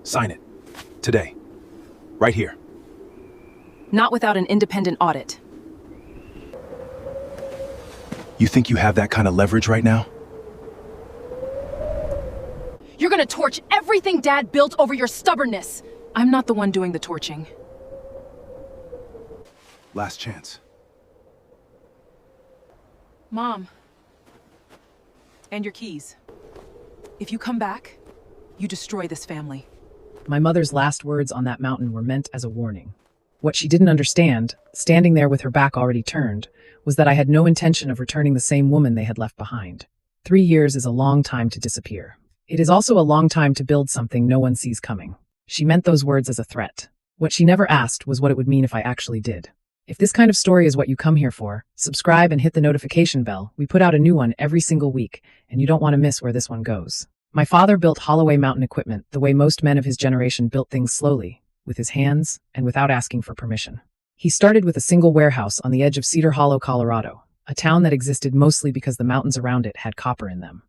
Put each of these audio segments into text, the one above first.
Sign it. Today. Right here. Not without an independent audit. You think you have that kind of leverage right now? You're gonna torch everything Dad built over your stubbornness! I'm not the one doing the torching. Last chance. Mom. And your keys. If you come back, you destroy this family. My mother's last words on that mountain were meant as a warning. What she didn't understand, standing there with her back already turned, was that I had no intention of returning the same woman they had left behind. 3 years is a long time to disappear. It is also a long time to build something no one sees coming. She meant those words as a threat. What she never asked was what it would mean if I actually did. If this kind of story is what you come here for, subscribe and hit the notification bell. We put out a new one every single week, and you don't want to miss where this one goes. My father built Holloway Mountain equipment the way most men of his generation built things slowly, with his hands and without asking for permission. He started with a single warehouse on the edge of Cedar Hollow, Colorado, a town that existed mostly because the mountains around it had copper in them.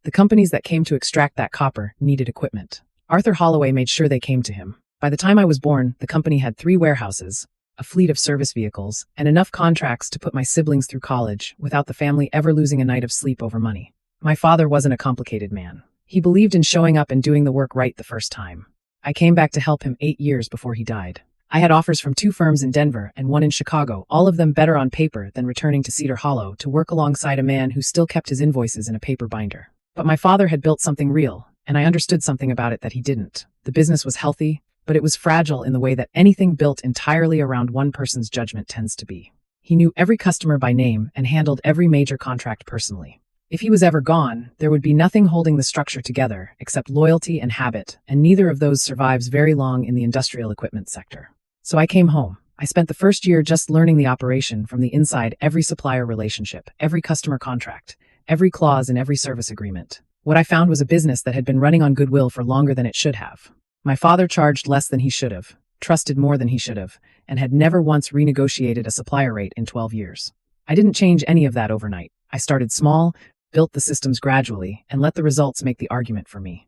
The companies that came to extract that copper needed equipment. Arthur Holloway made sure they came to him. By the time I was born, the company had 3 warehouses, a fleet of service vehicles, and enough contracts to put my siblings through college without the family ever losing a night of sleep over money. My father wasn't a complicated man. He believed in showing up and doing the work right the first time. I came back to help him 8 years before he died. I had offers from 2 firms in Denver and 1 in Chicago, all of them better on paper than returning to Cedar Hollow to work alongside a man who still kept his invoices in a paper binder. But my father had built something real, and I understood something about it that he didn't. The business was healthy, but it was fragile in the way that anything built entirely around one person's judgment tends to be. He knew every customer by name and handled every major contract personally. If he was ever gone, there would be nothing holding the structure together except loyalty and habit, and neither of those survives very long in the industrial equipment sector. So I came home. I spent the first year just learning the operation from the inside, every supplier relationship, every customer contract, every clause in every service agreement. What I found was a business that had been running on goodwill for longer than it should have. My father charged less than he should have, trusted more than he should have, and had never once renegotiated a supplier rate in 12 years. I didn't change any of that overnight. I started small, built the systems gradually, and let the results make the argument for me.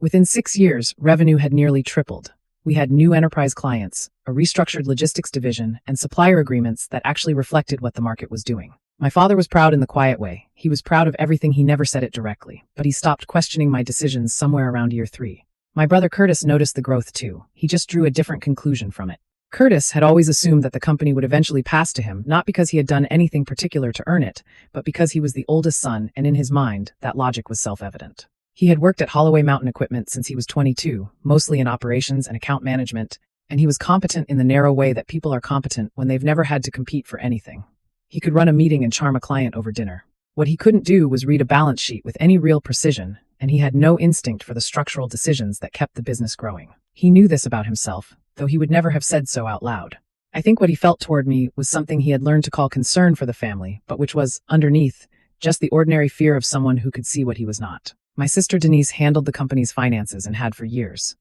Within 6 years, revenue had nearly tripled. We had new enterprise clients, a restructured logistics division, and supplier agreements that actually reflected what the market was doing. My father was proud in the quiet way. He was proud of everything. He never said it directly, but he stopped questioning my decisions somewhere around year 3. My brother Curtis noticed the growth too. He just drew a different conclusion from it. Curtis had always assumed that the company would eventually pass to him, not because he had done anything particular to earn it, but because he was the oldest son, and in his mind, that logic was self-evident. He had worked at Holloway Mountain Equipment since he was 22, mostly in operations and account management, and he was competent in the narrow way that people are competent when they've never had to compete for anything. He could run a meeting and charm a client over dinner. What he couldn't do was read a balance sheet with any real precision, and he had no instinct for the structural decisions that kept the business growing. He knew this about himself, though he would never have said so out loud. I think what he felt toward me was something he had learned to call concern for the family, but which was, underneath, just the ordinary fear of someone who could see what he was not. My sister Denise handled the company's finances and had for years.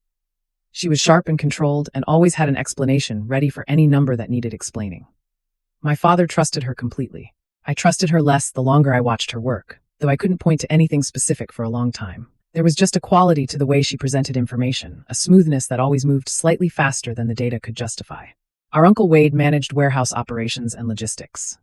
She was sharp and controlled and always had an explanation ready for any number that needed explaining. My father trusted her completely. I trusted her less the longer I watched her work, though I couldn't point to anything specific for a long time. There was just a quality to the way she presented information, a smoothness that always moved slightly faster than the data could justify. Our Uncle Wade managed warehouse operations and logistics.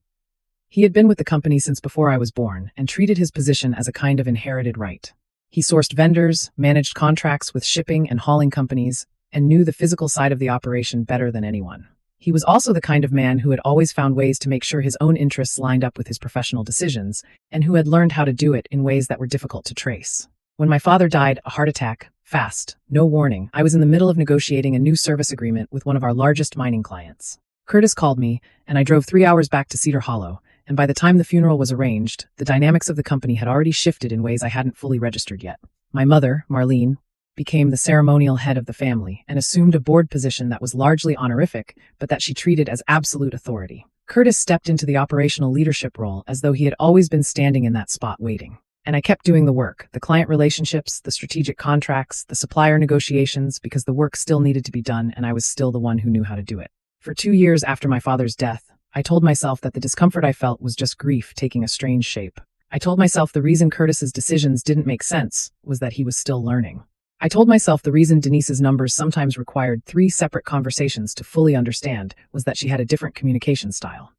He had been with the company since before I was born and treated his position as a kind of inherited right. He sourced vendors, managed contracts with shipping and hauling companies, and knew the physical side of the operation better than anyone. He was also the kind of man who had always found ways to make sure his own interests lined up with his professional decisions, and who had learned how to do it in ways that were difficult to trace. When my father died, a heart attack, fast, no warning, I was in the middle of negotiating a new service agreement with one of our largest mining clients. Curtis called me, and I drove 3 hours back to Cedar Hollow, and by the time the funeral was arranged, the dynamics of the company had already shifted in ways I hadn't fully registered yet. My mother, Marlene, became the ceremonial head of the family and assumed a board position that was largely honorific, but that she treated as absolute authority. Curtis stepped into the operational leadership role as though he had always been standing in that spot waiting. And I kept doing the work, the client relationships, the strategic contracts, the supplier negotiations, because the work still needed to be done and I was still the one who knew how to do it. For 2 years after my father's death, I told myself that the discomfort I felt was just grief taking a strange shape. I told myself the reason Curtis's decisions didn't make sense was that he was still learning. I told myself the reason Denise's numbers sometimes required 3 separate conversations to fully understand was that she had a different communication style.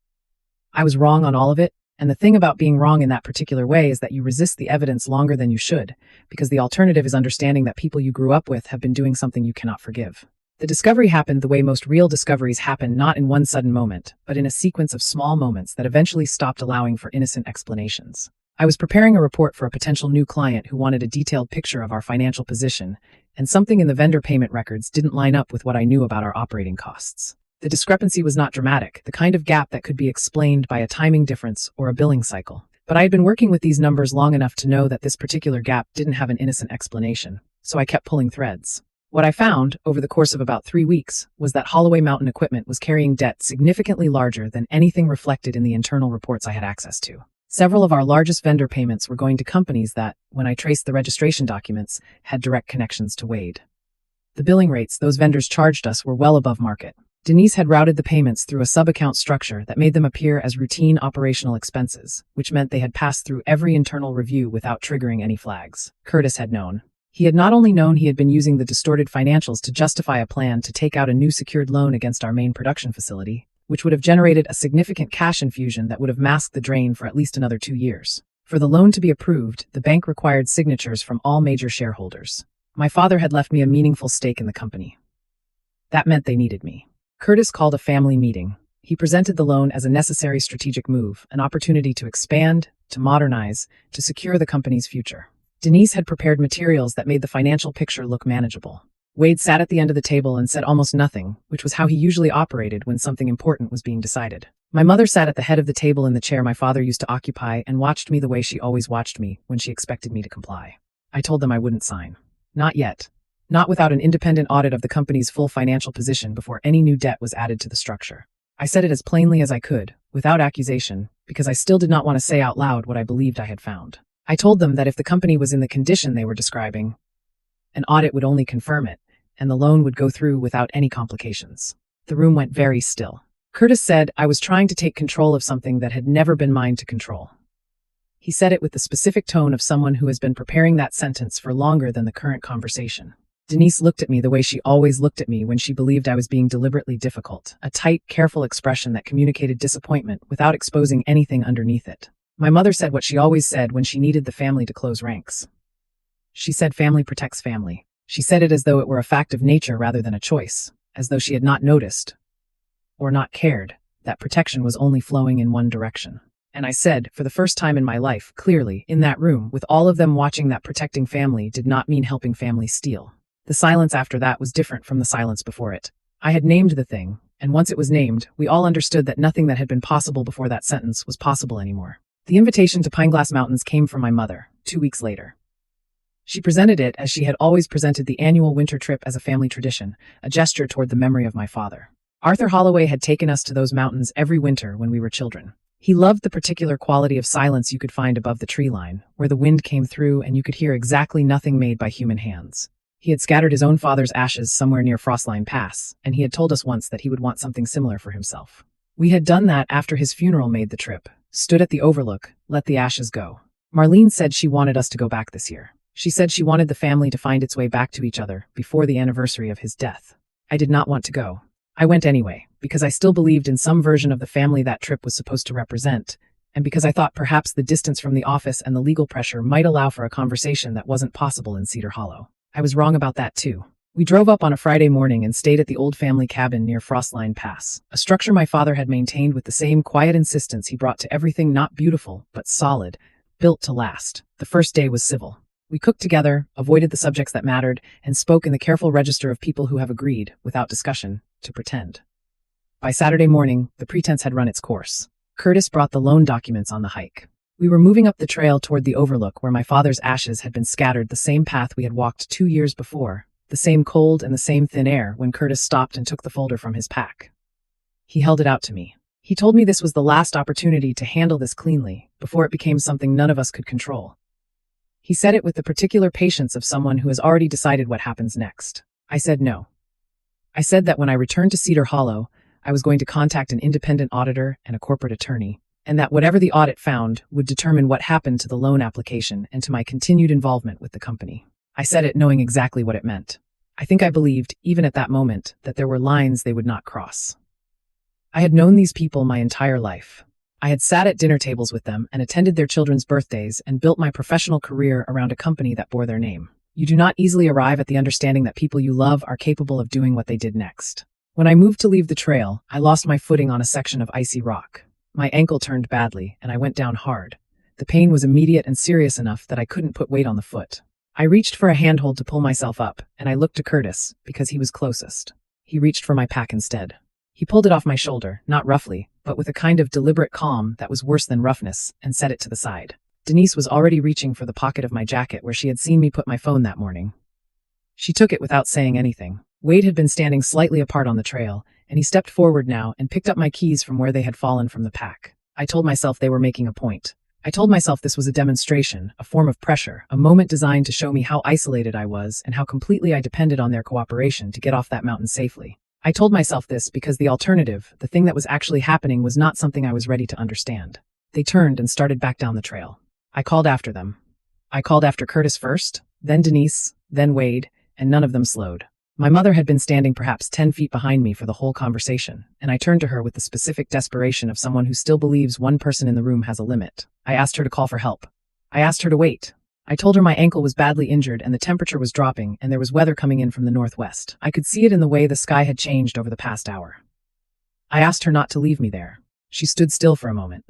I was wrong on all of it, and the thing about being wrong in that particular way is that you resist the evidence longer than you should, because the alternative is understanding that people you grew up with have been doing something you cannot forgive. The discovery happened the way most real discoveries happen, not in one sudden moment, but in a sequence of small moments that eventually stopped allowing for innocent explanations. I was preparing a report for a potential new client who wanted a detailed picture of our financial position, and something in the vendor payment records didn't line up with what I knew about our operating costs. The discrepancy was not dramatic, the kind of gap that could be explained by a timing difference or a billing cycle. But I had been working with these numbers long enough to know that this particular gap didn't have an innocent explanation, so I kept pulling threads. What I found, over the course of about 3 weeks, was that Holloway Mountain Equipment was carrying debt significantly larger than anything reflected in the internal reports I had access to. Several of our largest vendor payments were going to companies that, when I traced the registration documents, had direct connections to Wade. The billing rates those vendors charged us were well above market. Denise had routed the payments through a sub-account structure that made them appear as routine operational expenses, which meant they had passed through every internal review without triggering any flags. Curtis had known. He had not only known he had been using the distorted financials to justify a plan to take out a new secured loan against our main production facility, which would have generated a significant cash infusion that would have masked the drain for at least another 2 years. For the loan to be approved, the bank required signatures from all major shareholders. My father had left me a meaningful stake in the company. That meant they needed me. Curtis called a family meeting. He presented the loan as a necessary strategic move, an opportunity to expand, to modernize, to secure the company's future. Denise had prepared materials that made the financial picture look manageable. Wade sat at the end of the table and said almost nothing, which was how he usually operated when something important was being decided. My mother sat at the head of the table in the chair my father used to occupy and watched me the way she always watched me when she expected me to comply. I told them I wouldn't sign. Not yet. Not without an independent audit of the company's full financial position before any new debt was added to the structure. I said it as plainly as I could, without accusation, because I still did not want to say out loud what I believed I had found. I told them that if the company was in the condition they were describing, an audit would only confirm it, and the loan would go through without any complications. The room went very still. Curtis said I was trying to take control of something that had never been mine to control. He said it with the specific tone of someone who has been preparing that sentence for longer than the current conversation. Denise looked at me the way she always looked at me when she believed I was being deliberately difficult, a tight, careful expression that communicated disappointment without exposing anything underneath it. My mother said what she always said when she needed the family to close ranks. She said family protects family. She said it as though it were a fact of nature rather than a choice, as though she had not noticed, or not cared, that protection was only flowing in one direction. And I said, for the first time in my life, clearly, in that room, with all of them watching, that protecting family did not mean helping family steal. The silence after that was different from the silence before it. I had named the thing, and once it was named, we all understood that nothing that had been possible before that sentence was possible anymore. The invitation to Pineglass Mountains came from my mother, 2 weeks later. She presented it as she had always presented the annual winter trip as a family tradition, a gesture toward the memory of my father. Arthur Holloway had taken us to those mountains every winter when we were children. He loved the particular quality of silence you could find above the tree line, where the wind came through and you could hear exactly nothing made by human hands. He had scattered his own father's ashes somewhere near Frostline Pass, and he had told us once that he would want something similar for himself. We had done that after his funeral, made the trip, stood at the overlook, let the ashes go. Marlene said she wanted us to go back this year. She said she wanted the family to find its way back to each other before the anniversary of his death. I did not want to go. I went anyway, because I still believed in some version of the family that trip was supposed to represent, and because I thought perhaps the distance from the office and the legal pressure might allow for a conversation that wasn't possible in Cedar Hollow. I was wrong about that too. We drove up on a Friday morning and stayed at the old family cabin near Frostline Pass, a structure my father had maintained with the same quiet insistence he brought to everything not beautiful, but solid, built to last. The first day was civil. We cooked together, avoided the subjects that mattered, and spoke in the careful register of people who have agreed, without discussion, to pretend. By Saturday morning, the pretense had run its course. Curtis brought the loan documents on the hike. We were moving up the trail toward the overlook where my father's ashes had been scattered, the same path we had walked 2 years before, the same cold and the same thin air, when Curtis stopped and took the folder from his pack. He held it out to me. He told me this was the last opportunity to handle this cleanly, before it became something none of us could control. He said it with the particular patience of someone who has already decided what happens next. I said no. I said that when I returned to Cedar Hollow, I was going to contact an independent auditor and a corporate attorney, and that whatever the audit found would determine what happened to the loan application and to my continued involvement with the company. I said it knowing exactly what it meant. I think I believed, even at that moment, that there were lines they would not cross. I had known these people my entire life. I had sat at dinner tables with them and attended their children's birthdays and built my professional career around a company that bore their name. You do not easily arrive at the understanding that people you love are capable of doing what they did next. When I moved to leave the trail, I lost my footing on a section of icy rock. My ankle turned badly, and I went down hard. The pain was immediate and serious enough that I couldn't put weight on the foot. I reached for a handhold to pull myself up, and I looked to Curtis, because he was closest. He reached for my pack instead. He pulled it off my shoulder, not roughly, but with a kind of deliberate calm that was worse than roughness, and set it to the side. Denise was already reaching for the pocket of my jacket where she had seen me put my phone that morning. She took it without saying anything. Wade had been standing slightly apart on the trail, and he stepped forward now and picked up my keys from where they had fallen from the pack. I told myself they were making a point. I told myself this was a demonstration, a form of pressure, a moment designed to show me how isolated I was and how completely I depended on their cooperation to get off that mountain safely. I told myself this because the alternative, the thing that was actually happening, was not something I was ready to understand. They turned and started back down the trail. I called after them. I called after Curtis first, then Denise, then Wade, and none of them slowed. My mother had been standing perhaps 10 feet behind me for the whole conversation, and I turned to her with the specific desperation of someone who still believes one person in the room has a limit. I asked her to call for help. I asked her to wait. I told her my ankle was badly injured and the temperature was dropping and there was weather coming in from the northwest. I could see it in the way the sky had changed over the past hour. I asked her not to leave me there. She stood still for a moment.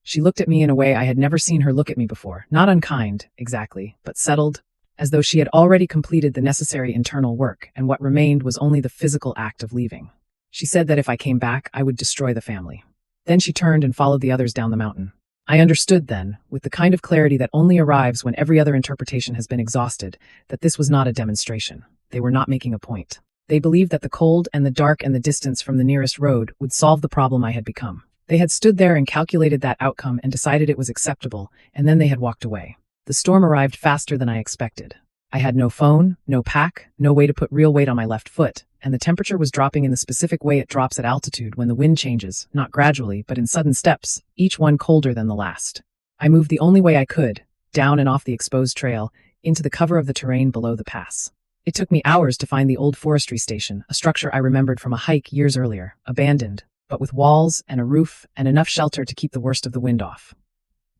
She looked at me in a way I had never seen her look at me before, not unkind, exactly, but settled, as though she had already completed the necessary internal work and what remained was only the physical act of leaving. She said that if I came back, I would destroy the family. Then she turned and followed the others down the mountain. I understood then, with the kind of clarity that only arrives when every other interpretation has been exhausted, that this was not a demonstration. They were not making a point. They believed that the cold and the dark and the distance from the nearest road would solve the problem I had become. They had stood there and calculated that outcome and decided it was acceptable, and then they had walked away. The storm arrived faster than I expected. I had no phone, no pack, no way to put real weight on my left foot, and the temperature was dropping in the specific way it drops at altitude when the wind changes, not gradually, but in sudden steps, each one colder than the last. I moved the only way I could, down and off the exposed trail, into the cover of the terrain below the pass. It took me hours to find the old forestry station, a structure I remembered from a hike years earlier, abandoned, but with walls and a roof and enough shelter to keep the worst of the wind off.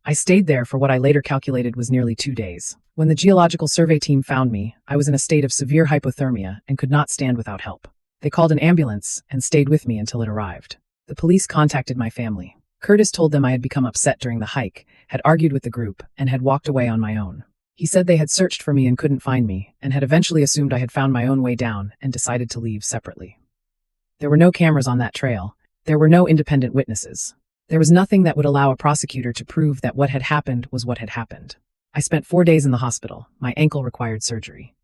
I stayed there for what I later calculated was nearly 2 days. When the geological survey team found me, I was in a state of severe hypothermia and could not stand without help. They called an ambulance and stayed with me until it arrived. The police contacted my family. Curtis told them I had become upset during the hike, had argued with the group, and had walked away on my own. He said they had searched for me and couldn't find me, and had eventually assumed I had found my own way down and decided to leave separately. There were no cameras on that trail. There were no independent witnesses. There was nothing that would allow a prosecutor to prove that what had happened was what had happened. I spent 4 days in the hospital. My ankle required surgery.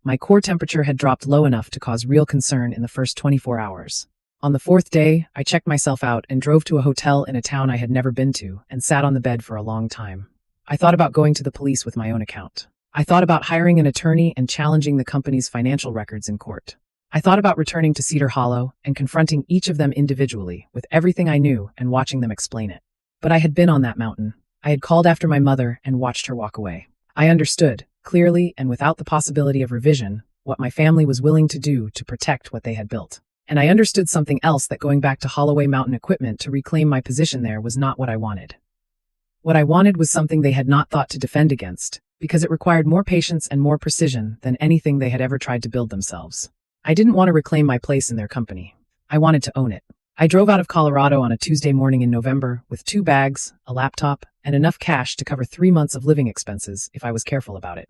My core temperature had dropped low enough to cause real concern in the first 24 hours. On the 4th day, I checked myself out and drove to a hotel in a town I had never been to and sat on the bed for a long time. I thought about going to the police with my own account. I thought about hiring an attorney and challenging the company's financial records in court. I thought about returning to Cedar Hollow and confronting each of them individually with everything I knew and watching them explain it. But I had been on that mountain. I had called after my mother and watched her walk away. I understood, clearly and without the possibility of revision, what my family was willing to do to protect what they had built. And I understood something else, that going back to Holloway Mountain Equipment to reclaim my position there was not what I wanted. What I wanted was something they had not thought to defend against, because it required more patience and more precision than anything they had ever tried to build themselves. I didn't want to reclaim my place in their company. I wanted to own it. I drove out of Colorado on a Tuesday morning in November with 2 bags, a laptop, and enough cash to cover 3 months of living expenses if I was careful about it.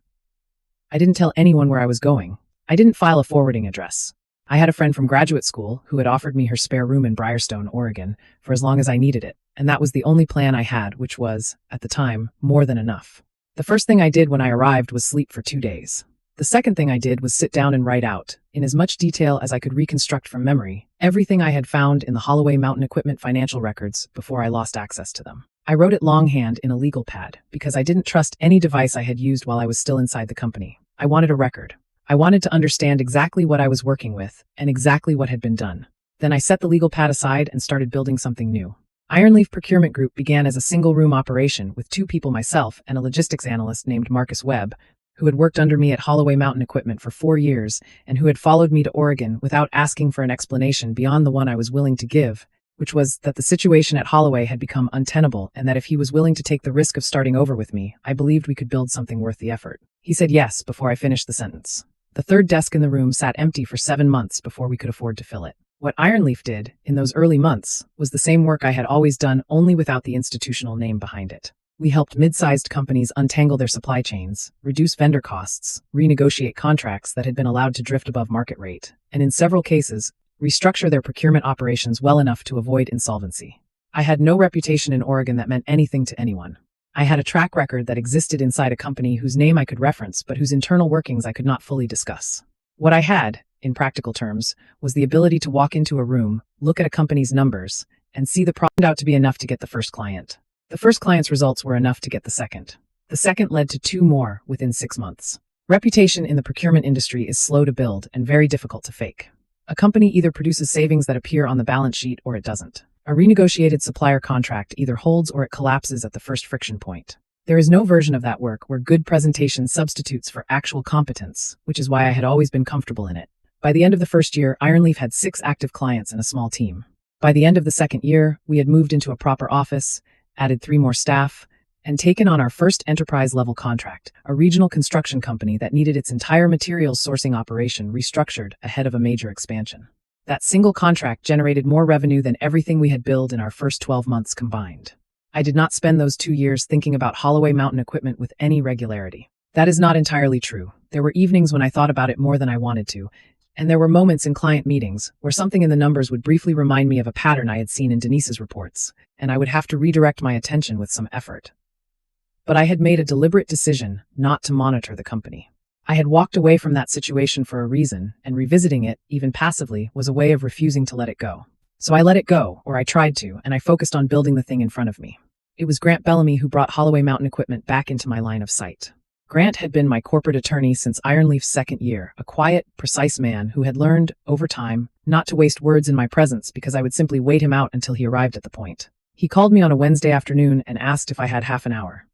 I didn't tell anyone where I was going. I didn't file a forwarding address. I had a friend from graduate school who had offered me her spare room in Briarstone, Oregon, for as long as I needed it, and that was the only plan I had, which was, at the time, more than enough. The first thing I did when I arrived was sleep for 2 days. The second thing I did was sit down and write out, in as much detail as I could reconstruct from memory, everything I had found in the Holloway Mountain Equipment financial records before I lost access to them. I wrote it longhand in a legal pad, because I didn't trust any device I had used while I was still inside the company. I wanted a record. I wanted to understand exactly what I was working with, and exactly what had been done. Then I set the legal pad aside and started building something new. Ironleaf Procurement Group began as a single-room operation with 2 people, myself and a logistics analyst named Marcus Webb, who had worked under me at Holloway Mountain Equipment for 4 years and who had followed me to Oregon without asking for an explanation beyond the one I was willing to give, which was that the situation at Holloway had become untenable and that if he was willing to take the risk of starting over with me, I believed we could build something worth the effort. He said yes before I finished the sentence. The third desk in the room sat empty for 7 months before we could afford to fill it. What Ironleaf did, in those early months, was the same work I had always done, only without the institutional name behind it. We helped mid-sized companies untangle their supply chains, reduce vendor costs, renegotiate contracts that had been allowed to drift above market rate, and in several cases, restructure their procurement operations well enough to avoid insolvency. I had no reputation in Oregon that meant anything to anyone. I had a track record that existed inside a company whose name I could reference but whose internal workings I could not fully discuss. What I had, in practical terms, was the ability to walk into a room, look at a company's numbers, and see the product out to be enough to get the first client. The first client's results were enough to get the second. The second led to 2 more within 6 months. Reputation in the procurement industry is slow to build and very difficult to fake. A company either produces savings that appear on the balance sheet or it doesn't. A renegotiated supplier contract either holds or it collapses at the first friction point. There is no version of that work where good presentation substitutes for actual competence, which is why I had always been comfortable in it. By the end of the first year, Ironleaf had 6 active clients and a small team. By the end of the second year, we had moved into a proper office, added 3 more staff, and taken on our first enterprise-level contract, a regional construction company that needed its entire materials sourcing operation restructured ahead of a major expansion. That single contract generated more revenue than everything we had built in our first 12 months combined. I did not spend those 2 years thinking about Holloway Mountain Equipment with any regularity. That is not entirely true. There were evenings when I thought about it more than I wanted to, and there were moments in client meetings where something in the numbers would briefly remind me of a pattern I had seen in Denise's reports, and I would have to redirect my attention with some effort. But I had made a deliberate decision not to monitor the company. I had walked away from that situation for a reason, and revisiting it, even passively, was a way of refusing to let it go. So I let it go, or I tried to, and I focused on building the thing in front of me. It was Grant Bellamy who brought Holloway Mountain Equipment back into my line of sight. Grant had been my corporate attorney since Ironleaf's second year, a quiet, precise man who had learned, over time, not to waste words in my presence because I would simply wait him out until he arrived at the point. He called me on a Wednesday afternoon and asked if I had half an hour.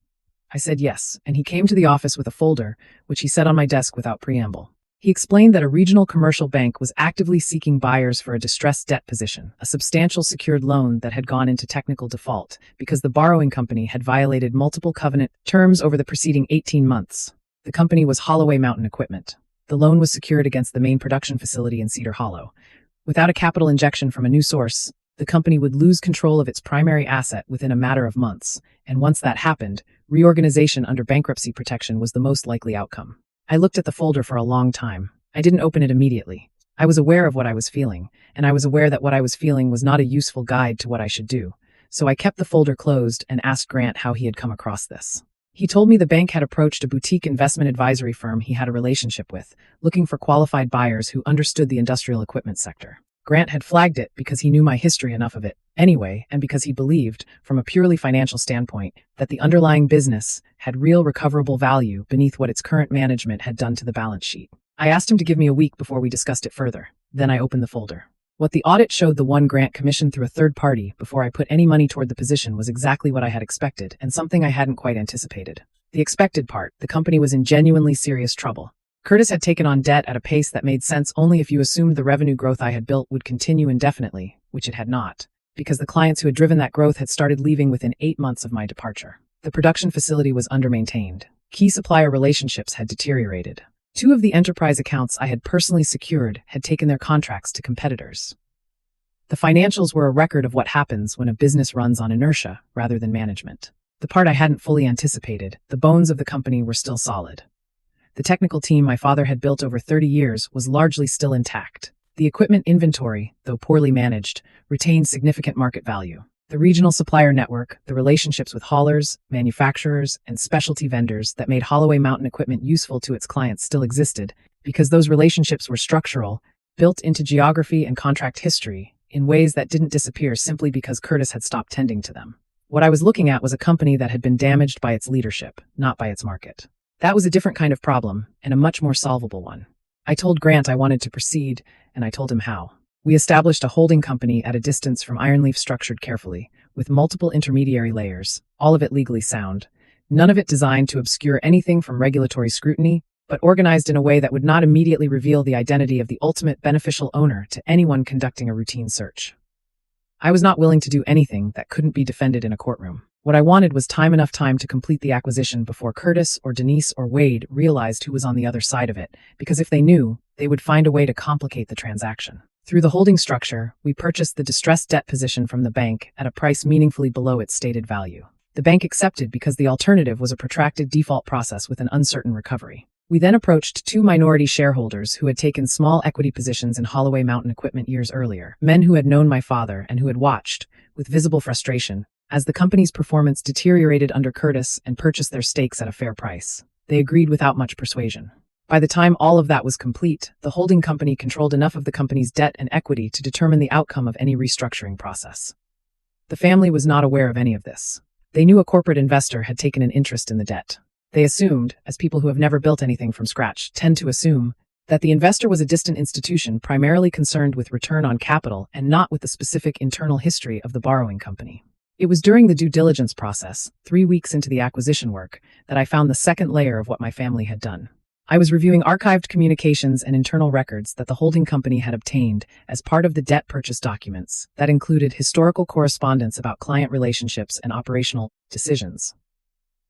I said yes, and he came to the office with a folder, which he set on my desk without preamble. He explained that a regional commercial bank was actively seeking buyers for a distressed debt position, a substantial secured loan that had gone into technical default because the borrowing company had violated multiple covenant terms over the preceding 18 months. The company was Holloway Mountain Equipment. The loan was secured against the main production facility in Cedar Hollow. Without a capital injection from a new source, the company would lose control of its primary asset within a matter of months, and once that happened, reorganization under bankruptcy protection was the most likely outcome. I looked at the folder for a long time. I didn't open it immediately. I was aware of what I was feeling, and I was aware that what I was feeling was not a useful guide to what I should do. So I kept the folder closed and asked Grant how he had come across this. He told me the bank had approached a boutique investment advisory firm he had a relationship with, looking for qualified buyers who understood the industrial equipment sector. Grant had flagged it because he knew my history enough of it anyway, and because he believed, from a purely financial standpoint, that the underlying business had real recoverable value beneath what its current management had done to the balance sheet. I asked him to give me a week before we discussed it further. Then I opened the folder. What the audit showed the one Grant commissioned through a third party before I put any money toward the position was exactly what I had expected, and something I hadn't quite anticipated. The expected part, the company was in genuinely serious trouble. Curtis had taken on debt at a pace that made sense only if you assumed the revenue growth I had built would continue indefinitely, which it had not, because the clients who had driven that growth had started leaving within 8 months of my departure. The production facility was undermaintained. Key supplier relationships had deteriorated. 2 of the enterprise accounts I had personally secured had taken their contracts to competitors. The financials were a record of what happens when a business runs on inertia rather than management. The part I hadn't fully anticipated, the bones of the company were still solid. The technical team my father had built over 30 years was largely still intact. The equipment inventory, though poorly managed, retained significant market value. The regional supplier network, the relationships with haulers, manufacturers, and specialty vendors that made Holloway Mountain Equipment useful to its clients still existed, because those relationships were structural, built into geography and contract history, in ways that didn't disappear simply because Curtis had stopped tending to them. What I was looking at was a company that had been damaged by its leadership, not by its market. That was a different kind of problem, and a much more solvable one. I told Grant I wanted to proceed, and I told him how. We established a holding company at a distance from Ironleaf, structured carefully, with multiple intermediary layers, all of it legally sound, none of it designed to obscure anything from regulatory scrutiny, but organized in a way that would not immediately reveal the identity of the ultimate beneficial owner to anyone conducting a routine search. I was not willing to do anything that couldn't be defended in a courtroom. What I wanted was enough time to complete the acquisition before Curtis or Denise or Wade realized who was on the other side of it, because if they knew, they would find a way to complicate the transaction. Through the holding structure, we purchased the distressed debt position from the bank at a price meaningfully below its stated value. The bank accepted because the alternative was a protracted default process with an uncertain recovery. We then approached two minority shareholders who had taken small equity positions in Holloway Mountain Equipment years earlier, men who had known my father and who had watched, with visible frustration, as the company's performance deteriorated under Curtis and purchased their stakes at a fair price. They agreed without much persuasion. By the time all of that was complete, the holding company controlled enough of the company's debt and equity to determine the outcome of any restructuring process. The family was not aware of any of this. They knew a corporate investor had taken an interest in the debt. They assumed, as people who have never built anything from scratch tend to assume, that the investor was a distant institution primarily concerned with return on capital and not with the specific internal history of the borrowing company. It was during the due diligence process, 3 weeks into the acquisition work, that I found the second layer of what my family had done. I was reviewing archived communications and internal records that the holding company had obtained as part of the debt purchase documents that included historical correspondence about client relationships and operational decisions.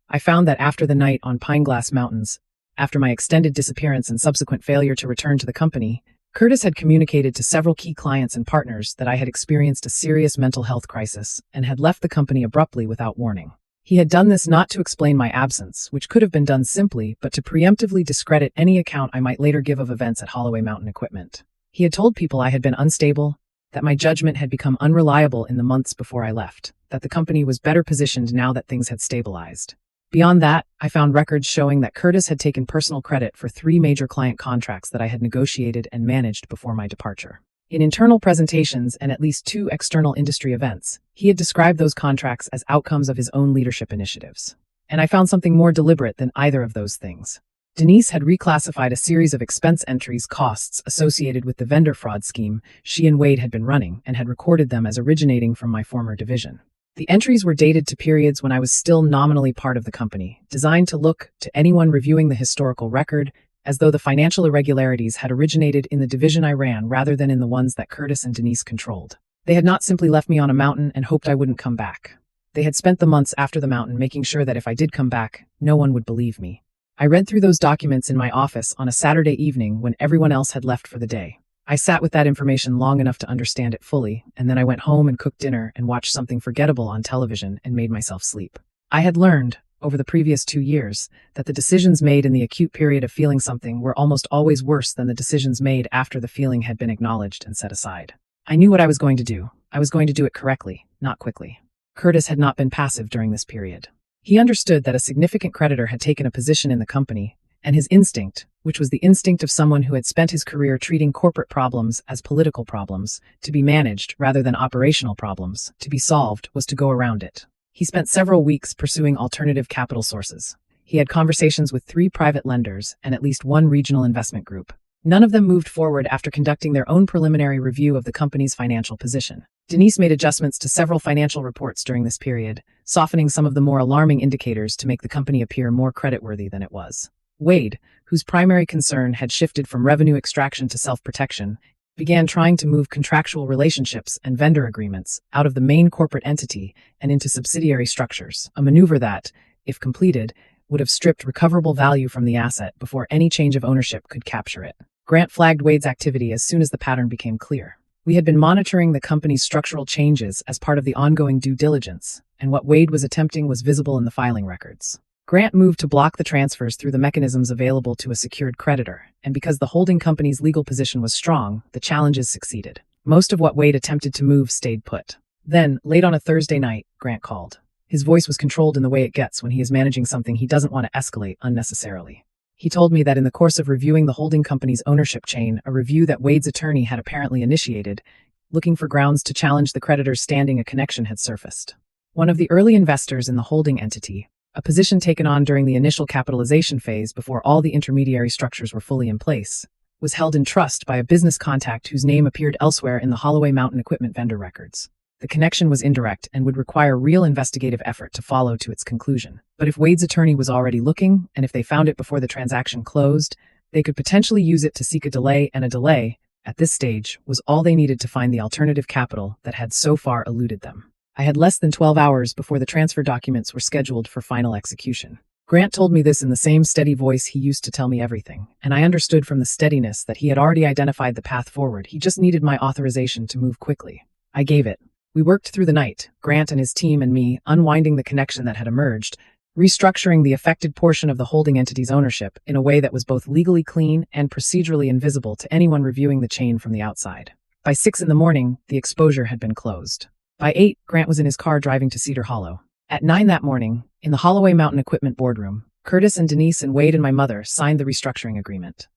I found that after the night on Pineglass Mountains, after my extended disappearance and subsequent failure to return to the company, Curtis had communicated to several key clients and partners that I had experienced a serious mental health crisis and had left the company abruptly without warning. He had done this not to explain my absence, which could have been done simply, but to preemptively discredit any account I might later give of events at Holloway Mountain Equipment. He had told people I had been unstable, that my judgment had become unreliable in the months before I left, that the company was better positioned now that things had stabilized. Beyond that, I found records showing that Curtis had taken personal credit for 3 major client contracts that I had negotiated and managed before my departure. In internal presentations and at least 2 external industry events, he had described those contracts as outcomes of his own leadership initiatives. And I found something more deliberate than either of those things. Denise had reclassified a series of expense entries costs associated with the vendor fraud scheme she and Wade had been running and had recorded them as originating from my former division. The entries were dated to periods when I was still nominally part of the company, designed to look, to anyone reviewing the historical record, as though the financial irregularities had originated in the division I ran rather than in the ones that Curtis and Denise controlled. They had not simply left me on a mountain and hoped I wouldn't come back. They had spent the months after the mountain making sure that if I did come back, no one would believe me. I read through those documents in my office on a Saturday evening when everyone else had left for the day. I sat with that information long enough to understand it fully, and then I went home and cooked dinner and watched something forgettable on television and made myself sleep. I had learned, over the previous 2 years, that the decisions made in the acute period of feeling something were almost always worse than the decisions made after the feeling had been acknowledged and set aside. I knew what I was going to do. I was going to do it correctly, not quickly. Curtis had not been passive during this period. He understood that a significant creditor had taken a position in the company, and his instinct, which was the instinct of someone who had spent his career treating corporate problems as political problems, to be managed rather than operational problems, to be solved, was to go around it. He spent several weeks pursuing alternative capital sources. He had conversations with 3 private lenders and at least 1 regional investment group. None of them moved forward after conducting their own preliminary review of the company's financial position. Denise made adjustments to several financial reports during this period, softening some of the more alarming indicators to make the company appear more creditworthy than it was. Wade, whose primary concern had shifted from revenue extraction to self-protection, began trying to move contractual relationships and vendor agreements out of the main corporate entity and into subsidiary structures, a maneuver that, if completed, would have stripped recoverable value from the asset before any change of ownership could capture it. Grant flagged Wade's activity as soon as the pattern became clear. We had been monitoring the company's structural changes as part of the ongoing due diligence, and what Wade was attempting was visible in the filing records. Grant moved to block the transfers through the mechanisms available to a secured creditor, and because the holding company's legal position was strong, the challenges succeeded. Most of what Wade attempted to move stayed put. Then, late on a Thursday night, Grant called. His voice was controlled in the way it gets when he is managing something he doesn't want to escalate unnecessarily. He told me that in the course of reviewing the holding company's ownership chain, a review that Wade's attorney had apparently initiated, looking for grounds to challenge the creditor's standing, a connection had surfaced. One of the early investors in the holding entity, a position taken on during the initial capitalization phase before all the intermediary structures were fully in place, was held in trust by a business contact whose name appeared elsewhere in the Holloway Mountain Equipment vendor records. The connection was indirect and would require real investigative effort to follow to its conclusion. But if Wade's attorney was already looking, and if they found it before the transaction closed, they could potentially use it to seek a delay, and a delay, at this stage, was all they needed to find the alternative capital that had so far eluded them. I had less than 12 hours before the transfer documents were scheduled for final execution. Grant told me this in the same steady voice he used to tell me everything, and I understood from the steadiness that he had already identified the path forward. He just needed my authorization to move quickly. I gave it. We worked through the night, Grant and his team and me, unwinding the connection that had emerged, restructuring the affected portion of the holding entity's ownership in a way that was both legally clean and procedurally invisible to anyone reviewing the chain from the outside. By 6 a.m, the exposure had been closed. By 8, Grant was in his car driving to Cedar Hollow. At 9 that morning, in the Holloway Mountain Equipment boardroom, Curtis and Denise and Wade and my mother signed the restructuring agreement.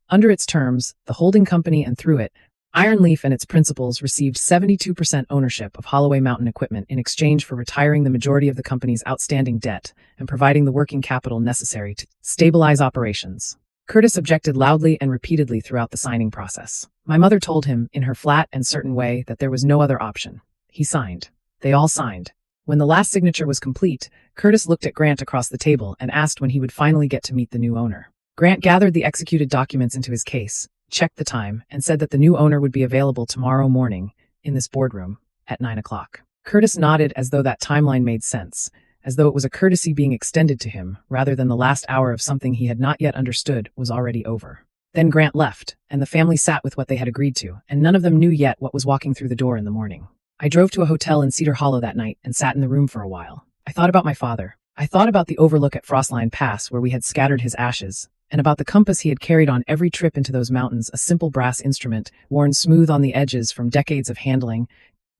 Under its terms, the holding company and through it, Iron Leaf and its principals received 72% ownership of Holloway Mountain Equipment in exchange for retiring the majority of the company's outstanding debt and providing the working capital necessary to stabilize operations. Curtis objected loudly and repeatedly throughout the signing process. My mother told him, in her flat and certain way, that there was no other option. He signed. They all signed. When the last signature was complete, Curtis looked at Grant across the table and asked when he would finally get to meet the new owner. Grant gathered the executed documents into his case, checked the time, and said that the new owner would be available tomorrow morning, in this boardroom, at 9 o'clock. Curtis nodded as though that timeline made sense, as though it was a courtesy being extended to him, rather than the last hour of something he had not yet understood was already over. Then Grant left, and the family sat with what they had agreed to, and none of them knew yet what was walking through the door in the morning. I drove to a hotel in Cedar Hollow that night and sat in the room for a while. I thought about my father. I thought about the overlook at Frostline Pass where we had scattered his ashes, and about the compass he had carried on every trip into those mountains, a simple brass instrument, worn smooth on the edges from decades of handling,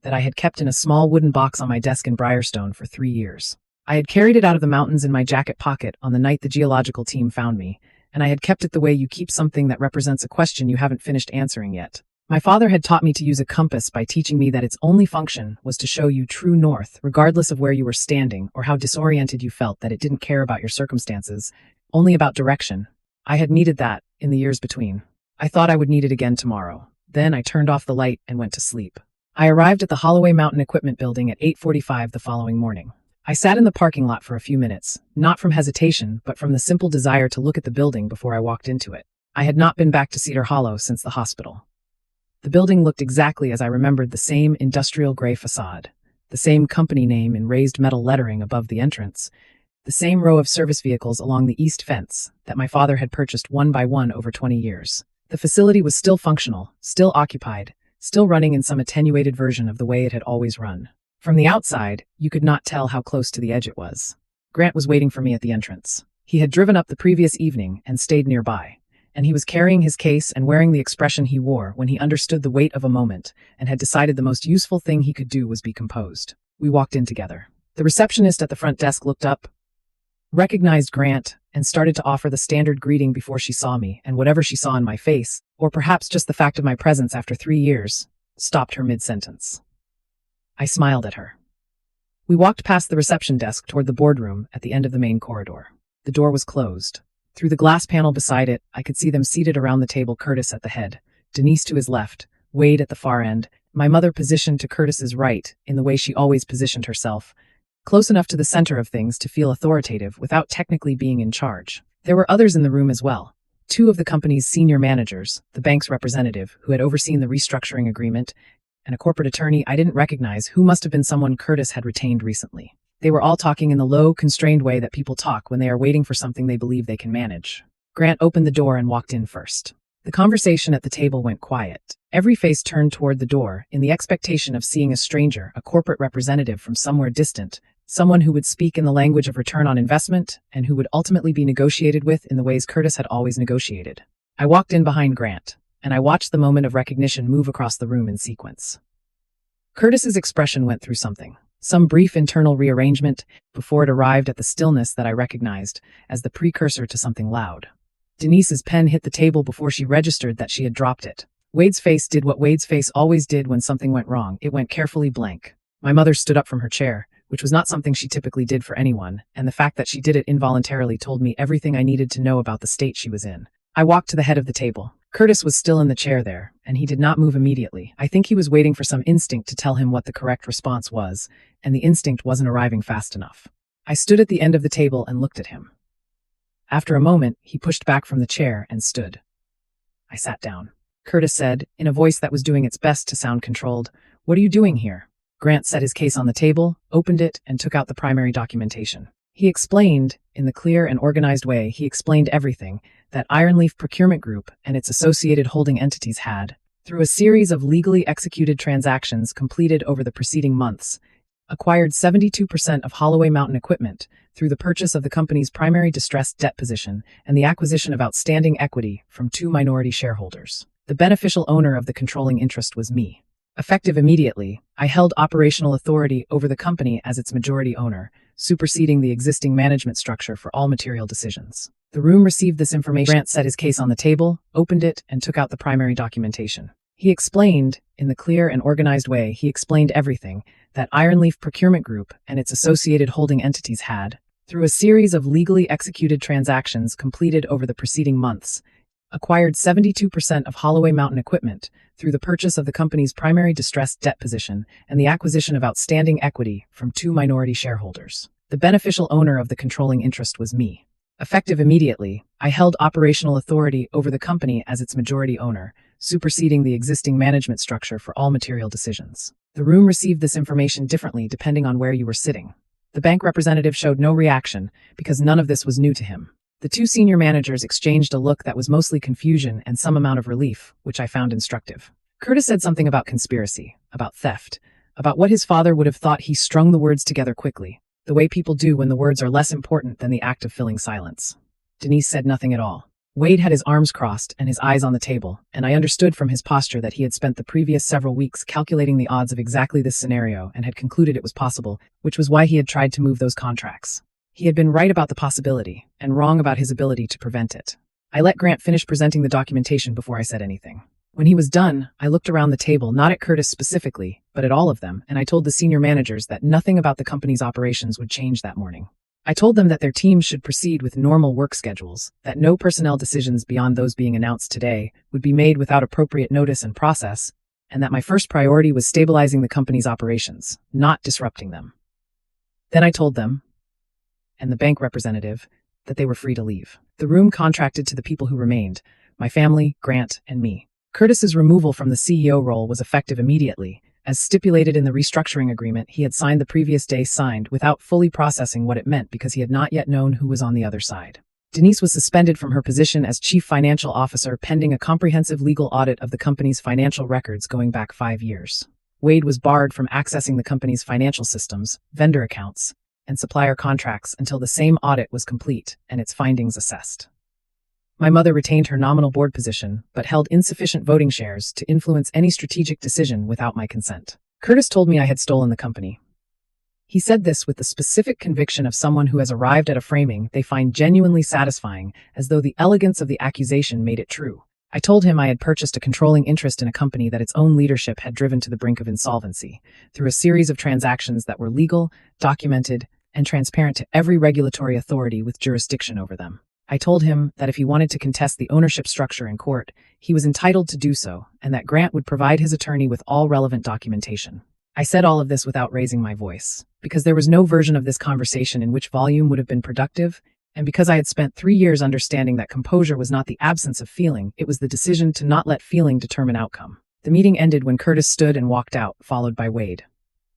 that I had kept in a small wooden box on my desk in Briarstone for 3 years. I had carried it out of the mountains in my jacket pocket on the night the geological team found me, and I had kept it the way you keep something that represents a question you haven't finished answering yet. My father had taught me to use a compass by teaching me that its only function was to show you true north, regardless of where you were standing or how disoriented you felt, that it didn't care about your circumstances, only about direction. I had needed that in the years between. I thought I would need it again tomorrow. Then I turned off the light and went to sleep. I arrived at the Holloway Mountain Equipment Building at 8:45 the following morning. I sat in the parking lot for a few minutes, not from hesitation, but from the simple desire to look at the building before I walked into it. I had not been back to Cedar Hollow since the hospital. The building looked exactly as I remembered, the same industrial gray facade, the same company name in raised metal lettering above the entrance, the same row of service vehicles along the east fence that my father had purchased one by one over 20 years. The facility was still functional, still occupied, still running in some attenuated version of the way it had always run. From the outside, you could not tell how close to the edge it was. Grant was waiting for me at the entrance. He had driven up the previous evening and stayed nearby, and he was carrying his case and wearing the expression he wore when he understood the weight of a moment and had decided the most useful thing he could do was be composed. We walked in together. The receptionist at the front desk looked up, recognized Grant, and started to offer the standard greeting before she saw me, and whatever she saw in my face, or perhaps just the fact of my presence after 3 years, stopped her mid-sentence. I smiled at her. We walked past the reception desk toward the boardroom at the end of the main corridor. The door was closed. Through the glass panel beside it, I could see them seated around the table, Curtis at the head, Denise to his left, Wade at the far end, my mother positioned to Curtis's right, in the way she always positioned herself, close enough to the center of things to feel authoritative without technically being in charge. There were others in the room as well. 2 of the company's senior managers, the bank's representative, who had overseen the restructuring agreement, and a corporate attorney I didn't recognize, who must have been someone Curtis had retained recently. They were all talking in the low, constrained way that people talk when they are waiting for something they believe they can manage. Grant opened the door and walked in first. The conversation at the table went quiet. Every face turned toward the door, in the expectation of seeing a stranger, a corporate representative from somewhere distant, someone who would speak in the language of return on investment, and who would ultimately be negotiated with in the ways Curtis had always negotiated. I walked in behind Grant, and I watched the moment of recognition move across the room in sequence. Curtis's expression went through something. Some brief internal rearrangement before it arrived at the stillness that I recognized as the precursor to something loud. Denise's pen hit the table before she registered that she had dropped it. Wade's face did what Wade's face always did when something went wrong. It went carefully blank. My mother stood up from her chair, which was not something she typically did for anyone, and the fact that she did it involuntarily told me everything I needed to know about the state she was in. I walked to the head of the table. Curtis was still in the chair there, and he did not move immediately. I think he was waiting for some instinct to tell him what the correct response was, and the instinct wasn't arriving fast enough. I stood at the end of the table and looked at him. After a moment, he pushed back from the chair and stood. I sat down. Curtis said, in a voice that was doing its best to sound controlled, "What are you doing here?" Grant set his case on the table, opened it, and took out the primary documentation. He explained, in the clear and organized way he explained everything, that Ironleaf Procurement Group and its associated holding entities had, through a series of legally executed transactions completed over the preceding months, acquired 72% of Holloway Mountain equipment through the purchase of the company's primary distressed debt position and the acquisition of outstanding equity from 2 minority shareholders. The beneficial owner of the controlling interest was me. Effective immediately, I held operational authority over the company as its majority owner, superseding the existing management structure for all material decisions. The room received this information. Grant set his case on the table, opened it, and took out the primary documentation. He explained, in the clear and organized way he explained everything, that Ironleaf Procurement Group and its associated holding entities had, through a series of legally executed transactions completed over the preceding months, acquired 72% of Holloway Mountain equipment through the purchase of the company's primary distressed debt position and the acquisition of outstanding equity from 2 minority shareholders. The beneficial owner of the controlling interest was me. Effective immediately, I held operational authority over the company as its majority owner, superseding the existing management structure for all material decisions. The room received this information differently depending on where you were sitting. The bank representative showed no reaction because none of this was new to him. The 2 senior managers exchanged a look that was mostly confusion and some amount of relief, which I found instructive. Curtis said something about conspiracy, about theft, about what his father would have thought. He strung the words together quickly, the way people do when the words are less important than the act of filling silence. Denise said nothing at all. Wade had his arms crossed and his eyes on the table, and I understood from his posture that he had spent the previous several weeks calculating the odds of exactly this scenario and had concluded it was possible, which was why he had tried to move those contracts. He had been right about the possibility, and wrong about his ability to prevent it. I let Grant finish presenting the documentation before I said anything. When he was done, I looked around the table, not at Curtis specifically, but at all of them, and I told the senior managers that nothing about the company's operations would change that morning. I told them that their teams should proceed with normal work schedules, that no personnel decisions beyond those being announced today would be made without appropriate notice and process, and that my first priority was stabilizing the company's operations, not disrupting them. Then I told them, and the bank representative, that they were free to leave. The room contracted to the people who remained, my family, Grant, and me. Curtis's removal from the CEO role was effective immediately, as stipulated in the restructuring agreement he had signed the previous day, signed without fully processing what it meant because he had not yet known who was on the other side. Denise was suspended from her position as Chief Financial Officer pending a comprehensive legal audit of the company's financial records going back 5 years. Wade was barred from accessing the company's financial systems, vendor accounts, and supplier contracts until the same audit was complete and its findings assessed. My mother retained her nominal board position, but held insufficient voting shares to influence any strategic decision without my consent. Curtis told me I had stolen the company. He said this with the specific conviction of someone who has arrived at a framing they find genuinely satisfying, as though the elegance of the accusation made it true. I told him I had purchased a controlling interest in a company that its own leadership had driven to the brink of insolvency, through a series of transactions that were legal, documented, and transparent to every regulatory authority with jurisdiction over them. I told him that if he wanted to contest the ownership structure in court, he was entitled to do so, and that Grant would provide his attorney with all relevant documentation. I said all of this without raising my voice, because there was no version of this conversation in which volume would have been productive, and because I had spent 3 years understanding that composure was not the absence of feeling, it was the decision to not let feeling determine outcome. The meeting ended when Curtis stood and walked out, followed by Wade.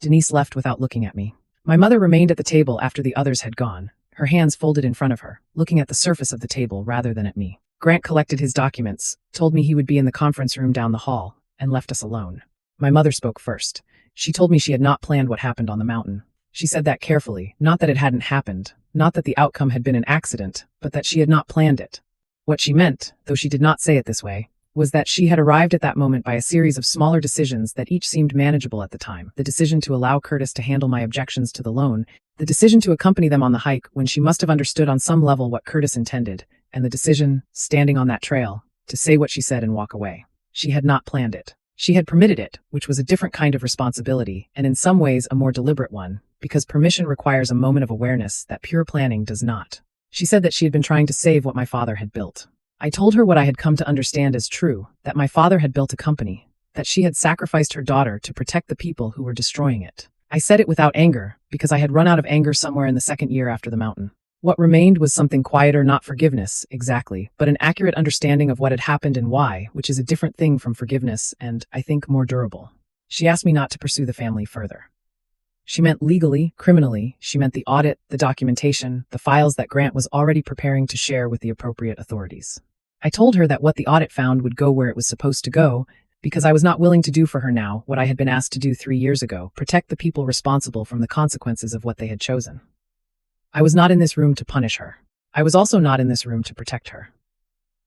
Denise left without looking at me. My mother remained at the table after the others had gone, her hands folded in front of her, looking at the surface of the table rather than at me. Grant collected his documents, told me he would be in the conference room down the hall, and left us alone. My mother spoke first. She told me she had not planned what happened on the mountain. She said that carefully, not that it hadn't happened, not that the outcome had been an accident, but that she had not planned it. What she meant, though she did not say it this way, was that she had arrived at that moment by a series of smaller decisions that each seemed manageable at the time. The decision to allow Curtis to handle my objections to the loan, the decision to accompany them on the hike when she must have understood on some level what Curtis intended, and the decision, standing on that trail, to say what she said and walk away. She had not planned it. She had permitted it, which was a different kind of responsibility, and in some ways a more deliberate one, because permission requires a moment of awareness that pure planning does not. She said that she had been trying to save what my father had built. I told her what I had come to understand as true, that my father had built a company, that she had sacrificed her daughter to protect the people who were destroying it. I said it without anger, because I had run out of anger somewhere in the second year after the mountain. What remained was something quieter, not forgiveness, exactly, but an accurate understanding of what had happened and why, which is a different thing from forgiveness and, I think, more durable. She asked me not to pursue the family further. She meant legally, criminally, she meant the audit, the documentation, the files that Grant was already preparing to share with the appropriate authorities. I told her that what the audit found would go where it was supposed to go, because I was not willing to do for her now what I had been asked to do 3 years ago, protect the people responsible from the consequences of what they had chosen. I was not in this room to punish her. I was also not in this room to protect her.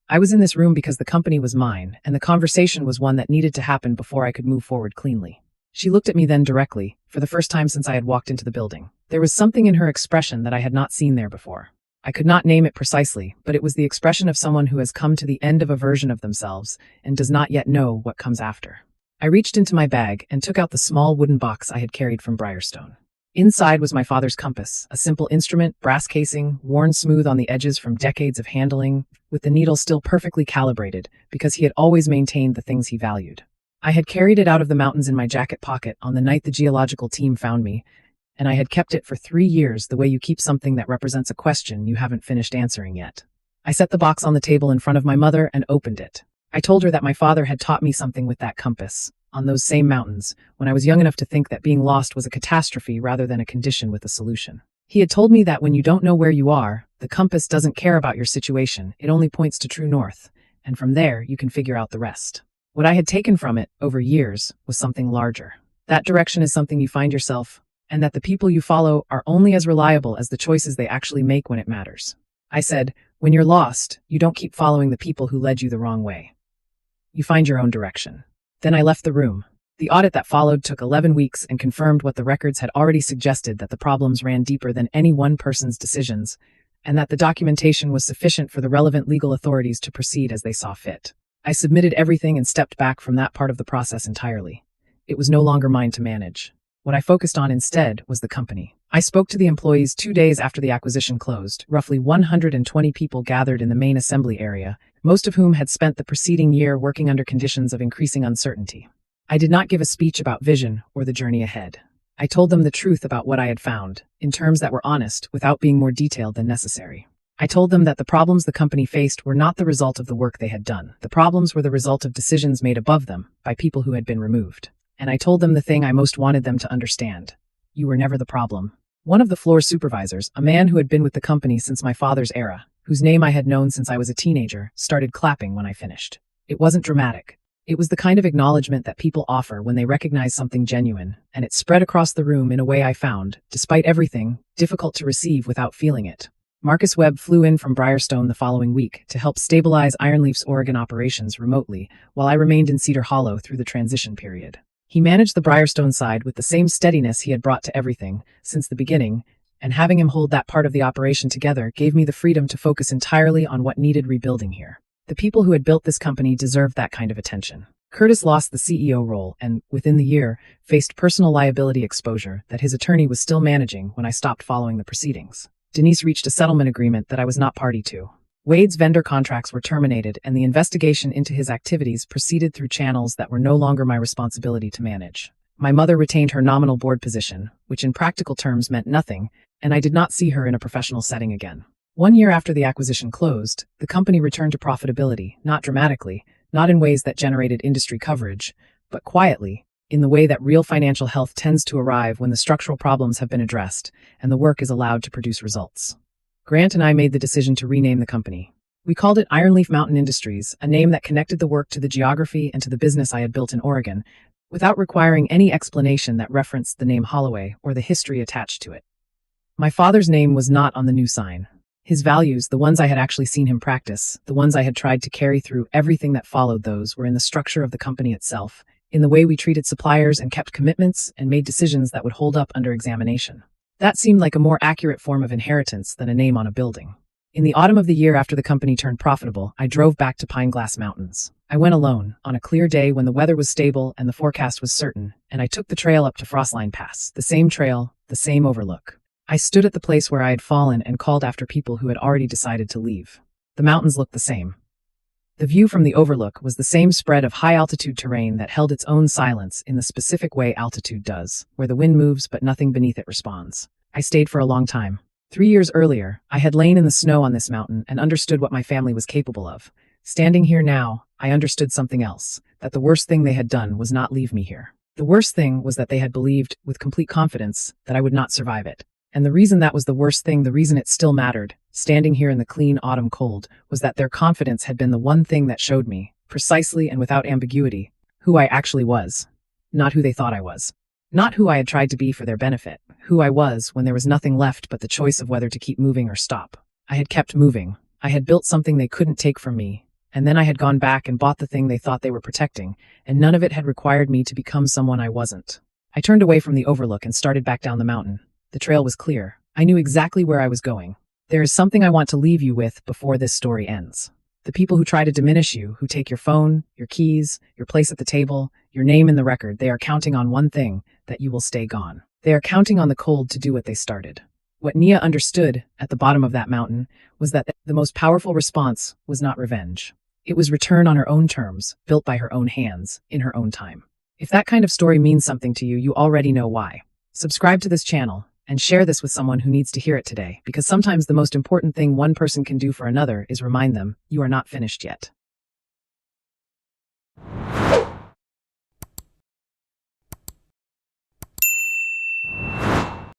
I was in this room because the company was mine, and the conversation was one that needed to happen before I could move forward cleanly. She looked at me then directly, for the first time since I had walked into the building. There was something in her expression that I had not seen there before. I could not name it precisely, but it was the expression of someone who has come to the end of a version of themselves and does not yet know what comes after. I reached into my bag and took out the small wooden box I had carried from Briarstone. Inside was my father's compass, a simple instrument, brass casing, worn smooth on the edges from decades of handling, with the needle still perfectly calibrated, because he had always maintained the things he valued. I had carried it out of the mountains in my jacket pocket on the night the geological team found me, and I had kept it for 3 years the way you keep something that represents a question you haven't finished answering yet. I set the box on the table in front of my mother and opened it. I told her that my father had taught me something with that compass, on those same mountains, when I was young enough to think that being lost was a catastrophe rather than a condition with a solution. He had told me that when you don't know where you are, the compass doesn't care about your situation, it only points to true north, and from there you can figure out the rest. What I had taken from it, over years, was something larger. That direction is something you find yourself, and that the people you follow are only as reliable as the choices they actually make when it matters. I said, when you're lost, you don't keep following the people who led you the wrong way. You find your own direction. Then I left the room. The audit that followed took 11 weeks and confirmed what the records had already suggested, that the problems ran deeper than any one person's decisions, and that the documentation was sufficient for the relevant legal authorities to proceed as they saw fit. I submitted everything and stepped back from that part of the process entirely. It was no longer mine to manage. What I focused on instead was the company. I spoke to the employees 2 days after the acquisition closed. Roughly 120 people gathered in the main assembly area, most of whom had spent the preceding year working under conditions of increasing uncertainty. I did not give a speech about vision or the journey ahead. I told them the truth about what I had found, in terms that were honest, without being more detailed than necessary. I told them that the problems the company faced were not the result of the work they had done. The problems were the result of decisions made above them, by people who had been removed. And I told them the thing I most wanted them to understand. You were never the problem. One of the floor supervisors, a man who had been with the company since my father's era, whose name I had known since I was a teenager, started clapping when I finished. It wasn't dramatic. It was the kind of acknowledgement that people offer when they recognize something genuine, and it spread across the room in a way I found, despite everything, difficult to receive without feeling it. Marcus Webb flew in from Briarstone the following week to help stabilize Ironleaf's Oregon operations remotely, while I remained in Cedar Hollow through the transition period. He managed the Briarstone side with the same steadiness he had brought to everything, since the beginning, and having him hold that part of the operation together gave me the freedom to focus entirely on what needed rebuilding here. The people who had built this company deserved that kind of attention. Curtis lost the CEO role and, within the year, faced personal liability exposure that his attorney was still managing when I stopped following the proceedings. Denise reached a settlement agreement that I was not party to. Wade's vendor contracts were terminated, and the investigation into his activities proceeded through channels that were no longer my responsibility to manage. My mother retained her nominal board position, which in practical terms meant nothing, and I did not see her in a professional setting again. 1 year after the acquisition closed, the company returned to profitability, not dramatically, not in ways that generated industry coverage, but quietly, in the way that real financial health tends to arrive when the structural problems have been addressed and the work is allowed to produce results. Grant and I made the decision to rename the company. We called it Ironleaf Mountain Industries, a name that connected the work to the geography and to the business I had built in Oregon, without requiring any explanation that referenced the name Holloway or the history attached to it. My father's name was not on the new sign. His values, the ones I had actually seen him practice, the ones I had tried to carry through everything that followed those, were in the structure of the company itself, in the way we treated suppliers and kept commitments and made decisions that would hold up under examination. That seemed like a more accurate form of inheritance than a name on a building. In the autumn of the year after the company turned profitable, I drove back to Pine Glass Mountains. I went alone, on a clear day when the weather was stable and the forecast was certain, and I took the trail up to Frostline Pass, the same trail, the same overlook. I stood at the place where I had fallen and called after people who had already decided to leave. The mountains looked the same. The view from the overlook was the same spread of high-altitude terrain that held its own silence in the specific way altitude does, where the wind moves but nothing beneath it responds. I stayed for a long time. 3 years earlier, I had lain in the snow on this mountain and understood what my family was capable of. Standing here now, I understood something else, that the worst thing they had done was not leave me here. The worst thing was that they had believed, with complete confidence, that I would not survive it. And the reason that was the worst thing, the reason it still mattered, standing here in the clean autumn cold, was that their confidence had been the one thing that showed me, precisely and without ambiguity, who I actually was. Not who they thought I was. Not who I had tried to be for their benefit. Who I was when there was nothing left but the choice of whether to keep moving or stop. I had kept moving. I had built something they couldn't take from me. And then I had gone back and bought the thing they thought they were protecting, and none of it had required me to become someone I wasn't. I turned away from the overlook and started back down the mountain. The trail was clear. I knew exactly where I was going. There is something I want to leave you with before this story ends. The people who try to diminish you, who take your phone, your keys, your place at the table, your name in the record, they are counting on one thing, that you will stay gone. They are counting on the cold to do what they started. What Nia understood, at the bottom of that mountain, was that the most powerful response was not revenge. It was return on her own terms, built by her own hands, in her own time. If that kind of story means something to you, you already know why. Subscribe to this channel, and share this with someone who needs to hear it today, because sometimes the most important thing one person can do for another is remind them, you are not finished yet.